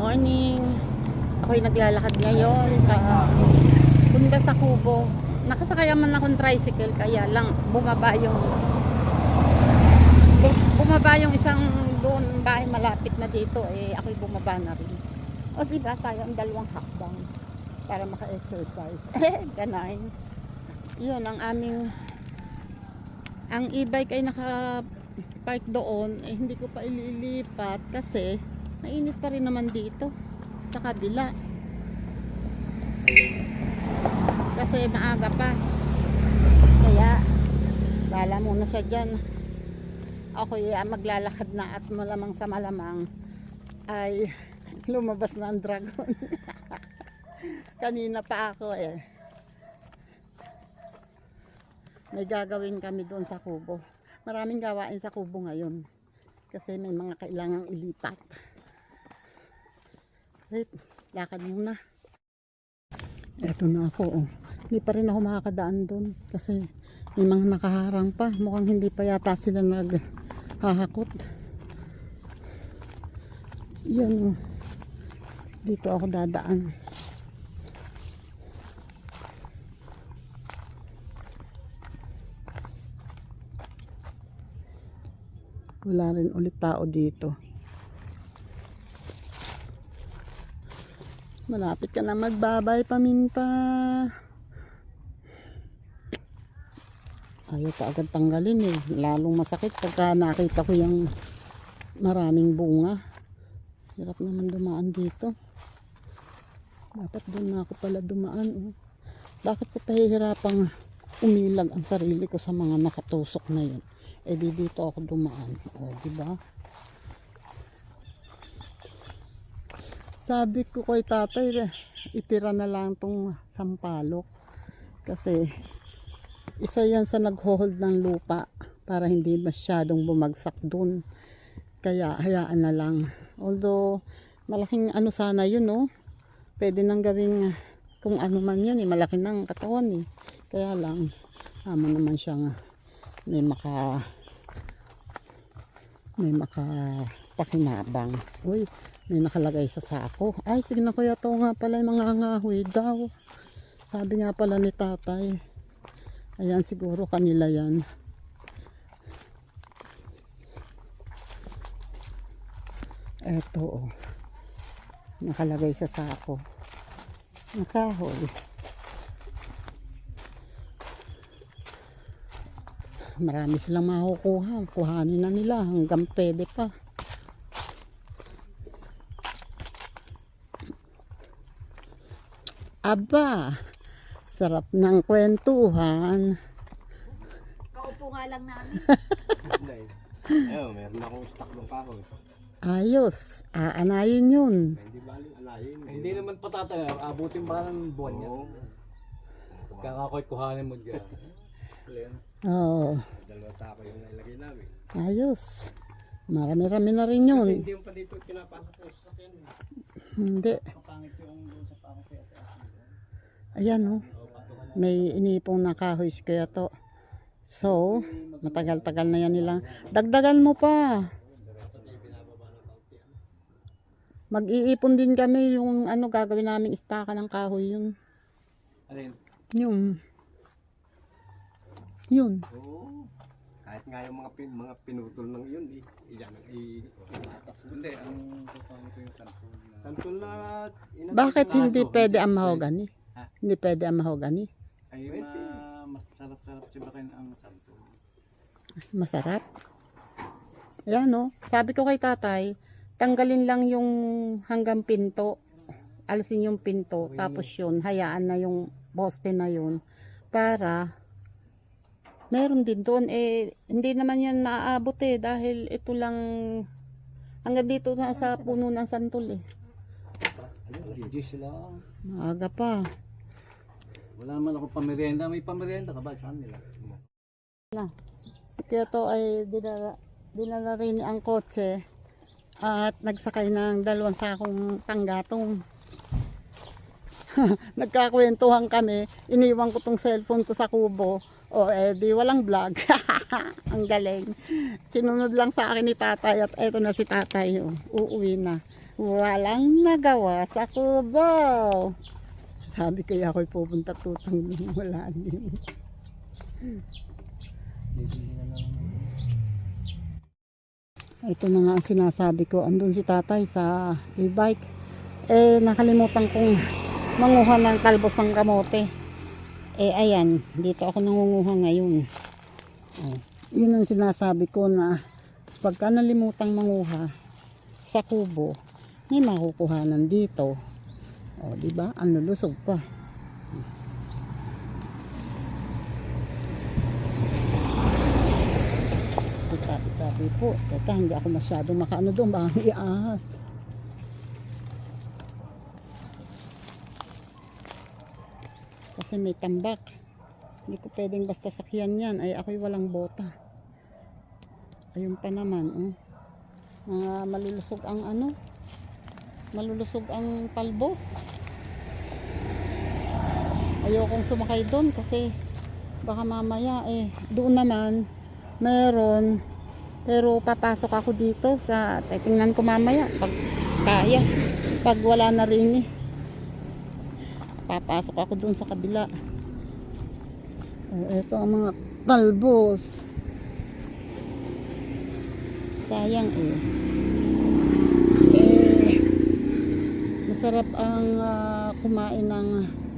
morning. Ako'y naglalakad ngayon. Punta sa Kubo. Nakasakay man akong tricycle, kaya lang bumaba yung isang doon bahay malapit na dito. Ako'y bumaba na rin. O diba, sayang dalawang hakbang para maka-exercise. Ganon. Yun ang aming e-bike ay naka-park doon. Hindi ko pa ililipat kasi mainit pa rin naman dito sa kabila. Kasi maaga pa. Kaya bala muna siya dyan. Ako maglalakad na at malamang sa malamang ay lumabas na ang dragon. Kanina pa ako may gagawin kami doon sa Kubo. Maraming gawain sa Kubo ngayon kasi may mga kailangang ilipat. Wait, lakad muna. Eto na ako. Hindi pa rin ako makakadaan doon kasi may mga nakaharang pa. Mukhang hindi pa yata sila naghahakot. Yan. Dito ako dadaan. Wala rin ulit tao dito. Malapit ka na magbabay, paminta. Ayaw pa agad tanggalin lalong masakit pagka nakita ko yung maraming bunga. Hirap naman dumaan dito. Dapat doon na ako pala dumaan. Bakit ko pahihirapang umilag ang sarili ko sa mga nakatusok na yun? Dito ako dumaan. Diba? Sabi ko kay tatay, itira na lang tong sampalok. Kasi isa yan sa nag-hold ng lupa para hindi masyadong bumagsak dun. Kaya hayaan na lang. Although malaking sana yun, pwede nang gawing kung ano man yan, malaki ng katawan Kaya lang amo naman siyang may makapakinabang. Uy, may nakalagay sa sako. Ay, sige na kuya, to nga pala yung mga angahoy daw. Sabi nga pala ni tatay. Ayan, siguro kanila yan. Eto, nakalagay sa sako. Nakahoy. Marami silang makukuha. Kuhanin na nila hanggang pwede pa. Aba, sarap ng kwentuhan. Kaupo nga lang namin. Meron akong stock ng kahoy. Ayos, aanayin yun. Hindi baling anayin. Hindi naman patatay, abutin ba ng buwan yan? Kakakoy kuhanin mo dyan. Oo. Dalawa tako yung nilagay namin. Ayos. Marami-rami na rin yun. Hindi yung pa dito pinapasok ko sa sakyan. Hindi. Kapangit yung doon sa pangit. Ayan may inipong na kahoy kaya to. So, matagal-tagal na yan nilang. Dagdagan mo pa. Mag-iipon din kami yung gagawin namin istaka ng kahoy yun. Alin? Yun. Oo. Kahit nga yung mga pinutol ng yun, iyan ang itas. Hindi, ang kapangit yung santol na... Santol na... Bakit hindi pwede ang mahogany? Hindi pwede ang mahogany? Ay, mas sarap-sarap sibakin ang santol. Masarap. Ayan sabi ko kay tatay, tanggalin lang yung hanggang pinto. Alisin yung pinto. Tapos yun, hayaan na yung poste na yun. Para meron din doon. Hindi naman yan maaabot dahil ito lang hanggang dito na sa puno ng santol Gigis lang. Maaga pa. Wala naman ako pamerienda. May pamerienda ka ba? Saan nila? Si Kyoto ay dinala rin ang kotse at nagsakay ng 2 sakong panggatong. Nagkakwentuhan kami. Iniwan ko tong cellphone ko sa Kubo. Di walang vlog. Ang galing. Sinunod lang sa akin ni tatay at eto na si tatay. Uuwi na. Walang nagawa sa kubo. Sabi kaya ako'y pupunta tutong wala din. Ito na nga ang sinasabi ko. Andun si tatay sa e-bike. Nakalimutan kong manguha ng talbos ng kamote. Ayan, dito ako nangunguha ngayon. Yun ang sinasabi ko na pagka nalimutang manguha sa kubo, may makukuhanan dito. Di ba? Ang lulusog pa. Tabi po. Teka, hindi ako masyadong makaano doon. Baka may ahas. Kasi may tambak. Hindi ko pwedeng basta sakyan yan. Ay, ako'y walang bota. Ayun pa naman. Malulusog ang ano. Malulusog ang talbos. Ayokong sumakay doon kasi baka mamaya doon naman meron, pero papasok ako dito sa tingnan ko mamaya pag kaya, pag wala na rin papasok ako doon sa kabila. Ito ang mga talbos, sayang masarap ang kumain ng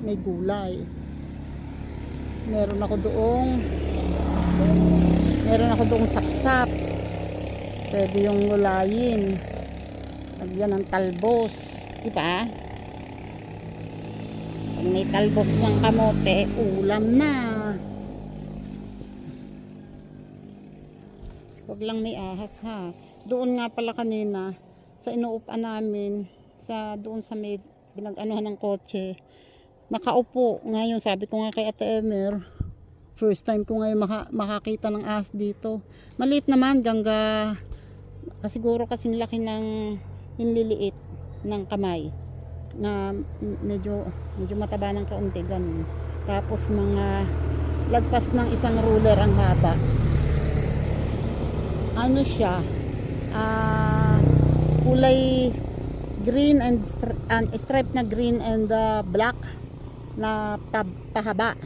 may gulay. Meron ako doong sapsap, pwede yung gulayin, lagyan ng talbos, diba? Pag may talbos ng kamote, ulam na. Wag lang may ahas ha. Doon nga pala kanina sa inuupan namin, doon sa may pinag-anuhan ng kotse, nakaupo. Ngayon sabi ko nga kay Ate Emer, first time ko ngayon makakita ng ahas dito. Maliit naman, gangga siguro kasing laki ng hinliliit ng kamay, na medyo mataba ng kaunti, ganun. Tapos mga lagpas ng isang ruler ang haba. Ano siya, kulay green and stripe na green and black na pahaba.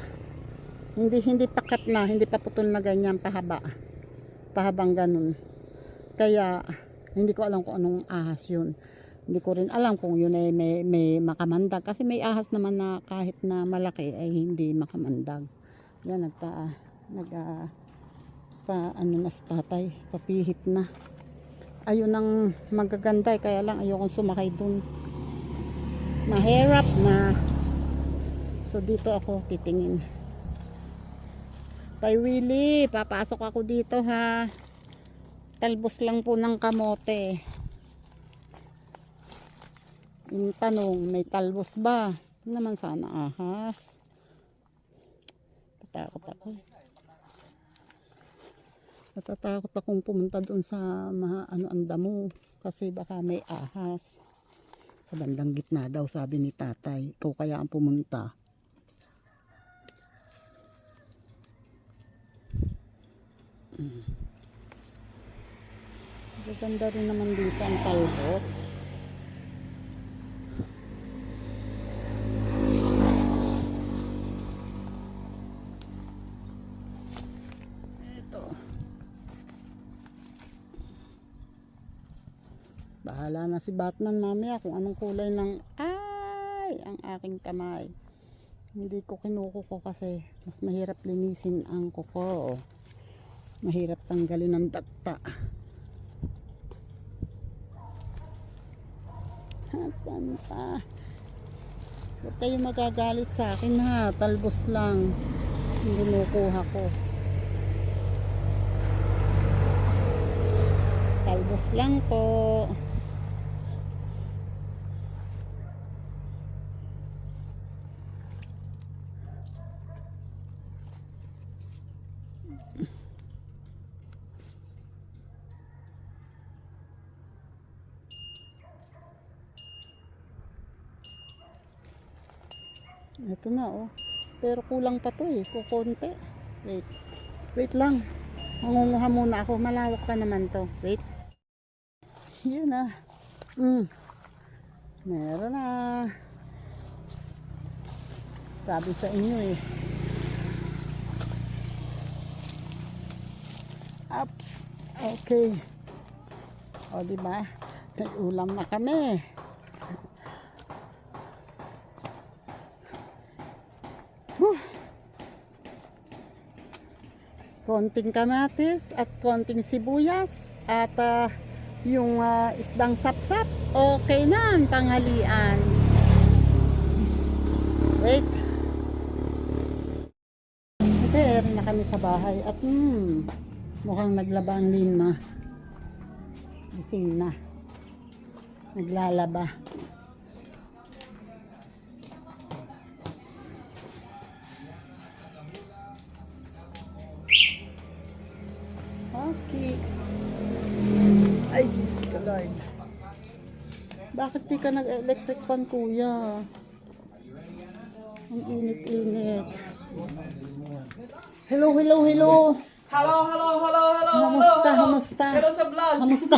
Hindi pakat na, hindi paputol na ganyan, pahabang ganun. Kaya hindi ko alam kung anong ahas yun. Hindi ko rin alam kung yun ay may makamandag, kasi may ahas naman na kahit na malaki ay hindi makamandag. Yan, ano na sa tatay, papihit na. Ayun ang magaganda, kaya lang ayokong sumakay dun, mahirap na. So dito ako titingin. Kay Willie, papasok ako dito ha. Talbos lang po ng kamote. Yung tanong, may talbos ba? Hindi naman sana ahas. Tatakot ako. Natatakot akong pumunta doon sa ang damo, kasi baka may ahas. Sa bandang gitna daw, sabi ni tatay. Ikaw kaya ang pumunta. Maganda rin naman dito ang talbos. Bahala na si Batman mamaya kung anong kulay ng ang aking kamay. Hindi ko kinukuko kasi mas mahirap linisin ang kuko. Mahirap tanggalin ng dagta. Saan pa? Huwag kayo magagalit sa akin ha. Talbos lang yung kinukuha ko. Talbos lang po. Ito na pero kulang pa to kukunti. Wait lang, mangunguha muna ako, malawak pa naman to. Wait, yun Meron na. Sabi sa inyo eh. Ups. Okay. O, diba? May ulam na kami. Huh. Konting kamatis at konting sibuyas at yung isdang sapsap. Okay na ang tanghalian. Wait. Okay, rin na kami sa bahay at mukhang naglaba ang Lina. Gising na. Naglalaba. Okay. Ay, Diyos ka, Lord. Bakit di ka nag-electric fan, kuya? Ang init-init. Hello, hello, hello. Hello. Kamusta, kamusta? Hello sa vlog. Kamusta?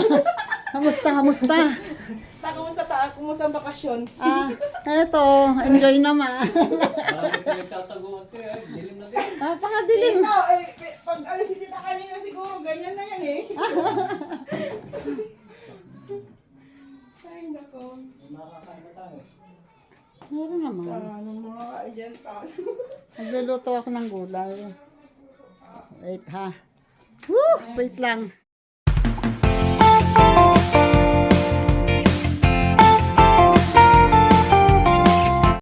Kamusta? Kumusta ang bakasyon? Eto, enjoy naman. Bakit pinagtataguan ko eh? Dilim na din. Napakadilim. Tita, pag alas si tita kanina siguro, ganyan na yan eh. Ay, nako. Makakain na tayo. Meron naman. Anong mga kaiyan pa? Nagluluto ako ng gulay. Wait ha. Woo! Wait lang.